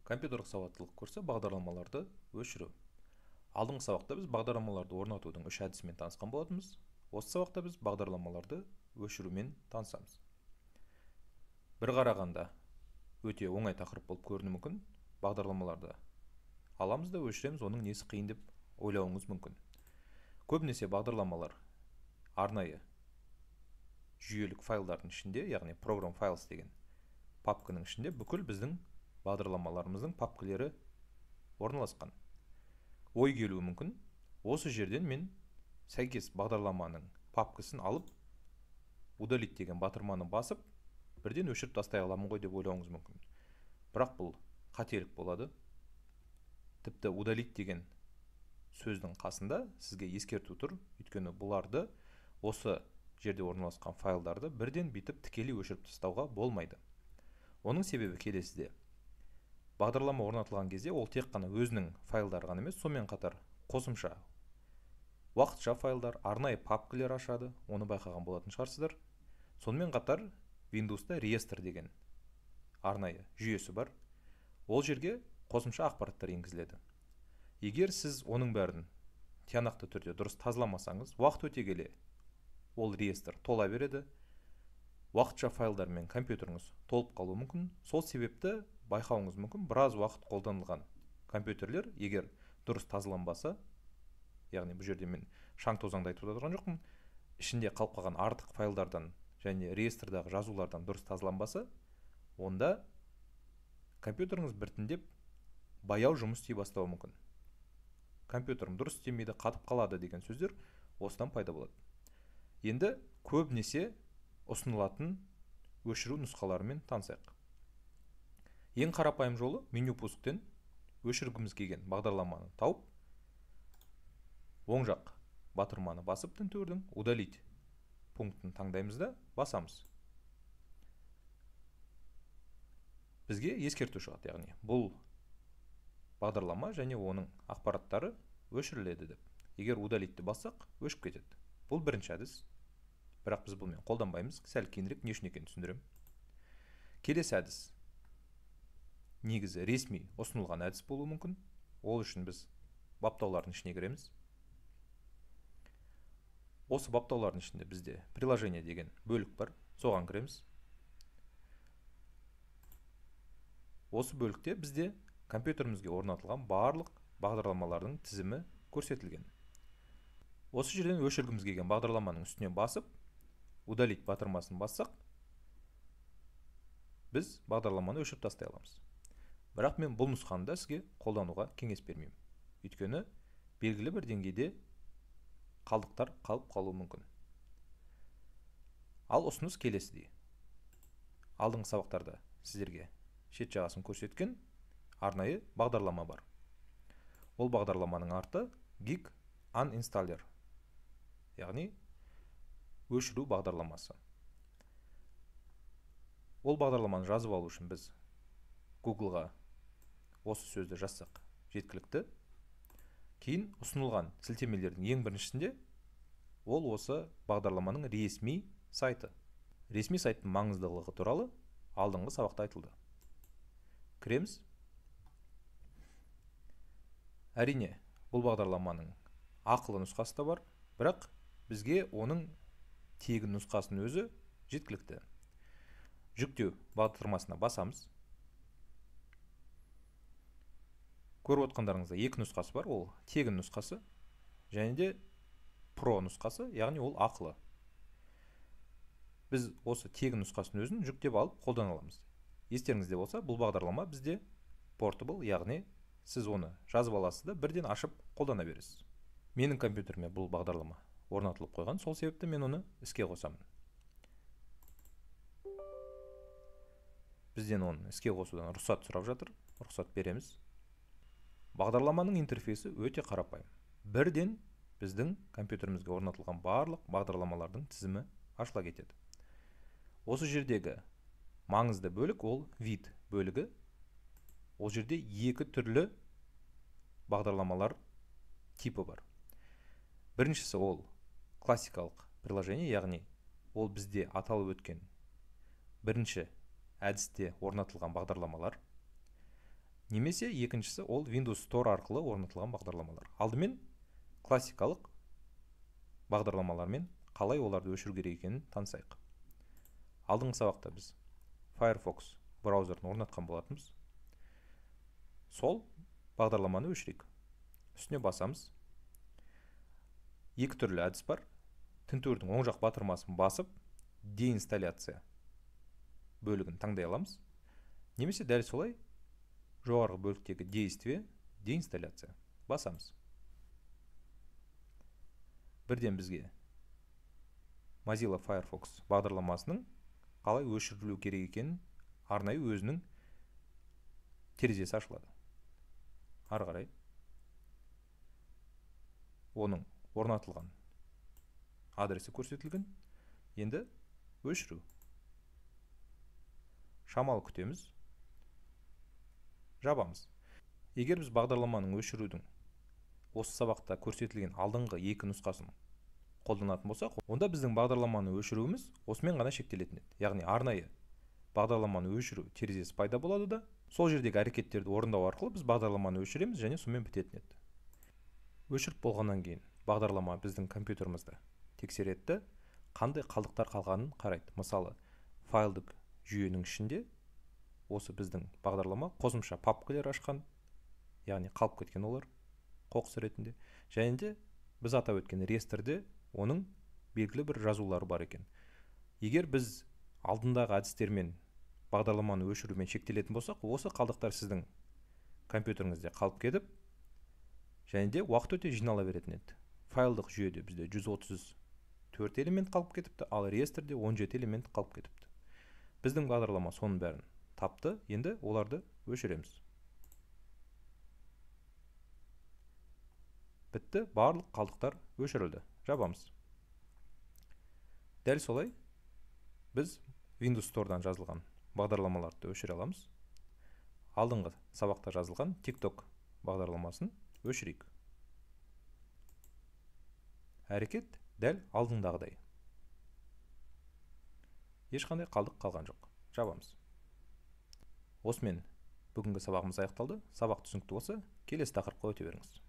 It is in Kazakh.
Компьютерлік сауаттылық курсы бағдарламаларды өшіру. Алдыңғы сабақта біз бағдарламаларды орнатудың үш әдісімен танысқан болатынбыз. Осы сабақта біз бағдарламаларды өшірумен танысамыз. Бір қарағанда өте оңай тақырып болып көрінуі мүмкін. Бағдарламаларды аламыз да өшіреміз, оның несі қиын деп ойлауыңыз мүмкін. Көбінесе бағдарламалар арнайы жүйелік файлдардың ішінде, яғни program files деген папканың ішінде бүкіл біздің бағдарламаларымыздың папкалері орналасқан. Ой келуі мүмкін. Осы жерден мен сәйкес бағдарламаның папкасын алып, удалить деген батырманы басып, бірден өшіріп тастай аламын ғой деп ойлауыңыз мүмкін. Бірақ бұл қателік болады. Тіпті удалить деген сөздің қасында сізге ескерту тұр, өйткені бұларды осы жерде орналасқан файлдарды бірден бүйтіп тікелей өшіріп тастауға болмайды. Оның себебі келесіде. Бағдарлама орнатылған кезде ол тек қана өзінің файлдары ғана емес, сонымен қатар қосымша уақытша файлдар, арнайы папкалер ашады, оны байқаған болатын шығарсыздар. Сонымен қатар Windows'та реестр деген арнайы жүйесі бар. Ол жерге қосымша ақпараттар енгізіледі. Егер сіз оның бәрін тиянақты түрде дұрыс тазаламасаңыз, уақыт өте келе ол реестр тола береді. Уақытша файлдармен компьютеріңіз толып қалуы мүмкін. Сол себепті байқауыңыз мүмкін, біраз уақыт қолданылған компьютерлер, егер дұрыс тазаланбаса, яғни бұл жерде мен шаң тозаңды айтып отырған жоқпын, ішінде қалып қалған артық файлдардан және реестрдағы жазулардан дұрыс тазаланбаса, онда компьютеріңіз біртіндеп баяу жұмыс істей бастауы мүмкін. Компьютерім дұрыс істемейді, қатып қалады деген сөздер осыдан пайда болады. Енді көбінесе ұсынылатын өшіру нұсқаларымен танысайық. Ең қарапайым жолы меню пусктен өшіргіміз келген бағдарламаны тауып, оң жақ батырманы басып тінтуірдің удалить пунктін таңдаймыз да басамыз. Бізге ескерту шығады, яғни бұл бағдарлама және оның ақпараттары өшіріледі деп. Егер удалитті бассақ, өшіп кетеді. Бұл бірінші әдіс. Бірақ біз бұлмен қолданбаймыз, сәл кейінірек не үшін екенін түсіндірем. Келесі әдіс негізі ресми ұсынылған әдіс болуы мүмкін. Ол үшін біз баптаулардың ішіне кіреміз. Осы баптаулардың ішінде бізде приложение деген бөлік бар, соған кіреміз. Осы бөлікте бізде компьютерімізге орнатылған барлық бағдарламалардың тізімі көрсетілген. Осы жерден өшіргіміз келген бағдарламаның үстіне басып, удалить батырмасын бассақ, біз бағдарламаны өшіріп тастай аламыз. Бірақ мен бұл нұсқаны да сізге қолдануға кеңес бермеймін. Өйткені белгілі бір деңгейде қалдықтар қалып қалуы мүмкін. Ал ұсыныс келесідей. Алдыңғы сабақтарда сіздерге шет жағасын көрсеткен арнайы бағдарлама бар. Ол бағдарламаның аты Gig Uninstaller, яғни өшіру бағдарламасы. Ол бағдарламаны жазып алу үшін біз Google-ға осы сөзді жазсақ жеткілікті. Кейін ұсынылған сілтемелердің ең біріншісінде ол осы бағдарламаның ресми сайты. Ресми сайттың маңыздылығы туралы алдыңғы сабақта айтылды. Кіреміз. Әрине, бұл бағдарламаның ақылы нұсқасы да бар, бірақ бізге оның тегін нұсқасының өзі жеткілікті. Жүктеу батырмасына басамыз. Көріп отқандарыңызда екі нұсқасы бар, ол тегін нұсқасы және де про нұсқасы, яғни ол ақылы. Біз осы тегін нұсқасының өзін жүктеп алып қолдана аламыз. Естеріңізде болса, бұл бағдарлама бізде portable, яғни сіз оны жазып аласыз да бірден ашып қолдана бересіз. Менің компьютеріме бұл бағдарлама орнатылып қойған, сол себепті мен оны іске қосамын. Бізден оны іске қосудан рұқсат сұрап жатыр, рұқсат береміз. Бағдарламаның интерфейсі өте қарапайым. Бірден біздің компьютерімізге орнатылған барлық бағдарламалардың тізімі ашыла кетеді. Осы жердегі маңызды бөлік ол вид бөлігі. Ол жерде екі түрлі бағдарламалар типі бар. Біріншісі ол классикалық приложение, яғни ол бізде аталып өткен бірінші әдісте орнатылған бағдарламалар. немесе екіншісі ол Windows Store арқылы орнатылған бағдарламалар. Алдымен классикалық бағдарламалармен қалай оларды өшіру керек екенін танысайық. Алдыңғы сабақта біз Firefox браузерін орнатқан болатынбыз. Сол бағдарламаны өшірейік. Үстіне басамыз. Екі түрлі әдіс бар. Тінтуірдің оң жақ батырмасын басып, деинсталляция бөлігін таңдай аламыз. Немесе дәл солай жоғарғы бөліктегі действие, деинсталляция басамыз. Бірден бізге Mozilla Firefox бағдарламасының қалай өшірілу керек екенін арнайы өзінің терезесі ашылады. Ары қарай оның орнатылған адресі көрсетілген. Енді өшіру. Шамалы күтеміз. Жабамыз. Егер біз бағдарламаның өшірудің осы сабақта көрсетілген алдыңғы екі нұсқасын қолданатын болсақ, онда біздің бағдарламаны өшіруіміз осымен ғана шектелетін еді. Яғни арнайы бағдарламаны өшіру терезесі пайда болады да, сол жердегі әрекеттерді орындау арқылы біз бағдарламаны өшіреміз және сонымен бітетін еді. Өшіріп болғаннан кейін бағдарлама біздің компьютерімізді тексереді, қандай қалдықтар қалғанын қарайды. Мысалы, файлдық жүйенің ішінде осы біздің бағдарлама қосымша папкалар ашқан, яғни қалып кеткен олар қоқыс ретінде. Және де біз атап өткен реестрде оның белгілі бір жазулары бар екен. Егер біз алдындағы әдістермен бағдарламаны өшірумен шектелетін болсақ, осы қалдықтар сіздің компьютеріңізде қалып кетіп, және де уақыт өте жинала беретін еді. Файлдық жүйеде бізде 134 элемент қалып кетіпті, ал реестрде 17 элемент қалып кетіпті. Біздің бағдарлама соның бәрін тапты, енді оларды өшіреміз. Бітті, барлық қалдықтар өшірілді. Жабамыз. Дәл солай біз Windows Store'дан жазылған бағдарламаларды өшіре аламыз. Алдыңғы сабақта жазылған TikTok бағдарламасын өшірейік. Әрекет дәл алдыңдағыдай. Ешқандай қалдық қалған жоқ. Жабамыз. Осымен бүгінгі сабағымыз аяқталды. Сабақ түсінікті болса, келесі тақырыпқа өте беріңіз.